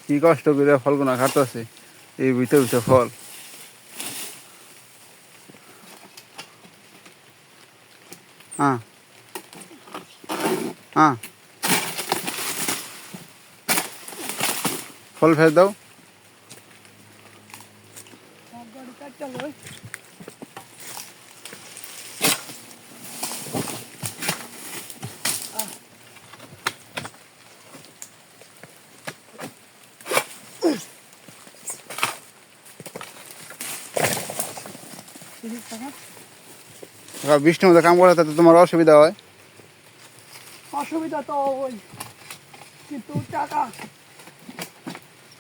কি কষ্ট করে ফলগুনা খাটতেছে এই ভিতরে ভিতরে ফল। হ্যাঁ হ্যাঁ, ফল ফেলে দাও। বৃষ্টির মধ্যে কাম করে তাতে তোমার অসুবিধা হয়? অসুবিধা তো ওই, কিন্তু টাকা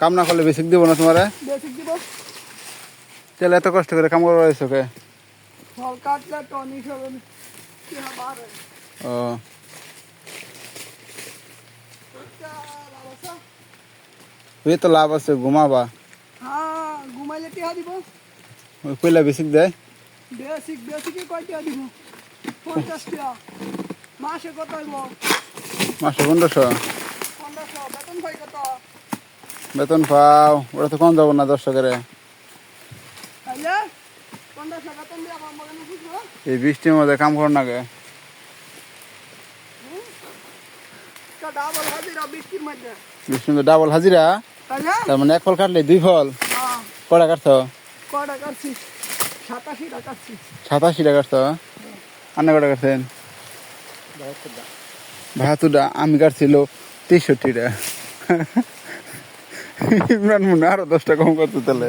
কাম না করলে বেশি দিব না তোমার? বেশি দিব। তাহলে এত কষ্ট করে কাম করা হয়েছে ওকে? ফল কাটলে টনি সব বাড়ে। ও এই তো লাভ আছে, ঘুমাবা। হ্যাঁ, ঘুমাইলে টিহা দিব। ওই পয়লা বেশিক দেয়? বেসিক বেসিকে কয় টিহা দিব? 50 টিহা। মাসে কত হইব? মাসে 1500। 1500। বেতন পাই কত? বেতন পাও, ওটা তো কম যাবো না 10 টাকারে? তাইলে 1500 বেতন দিয়ে আমার মগনে বুঝবো। এই বৃষ্টির মধ্যে কাম কর না গে? ডাবল হাজিরা বৃষ্টির মধ্যে। বৃষ্টির মধ্যে ডাবল হাজিরা? তাইলে তার মানে এক ফল কাটলে 2 ফল? কটা কাটছ? কয়টা কাটছি? 87 টাকা কাটছি। 87 টাকা কাটছ? আন্না কটা কাটছেন? 72টা। আমি কাটছিল 63 টাকা। ইমরান মনে আরো 10 টাকা কম করতো তাহলে।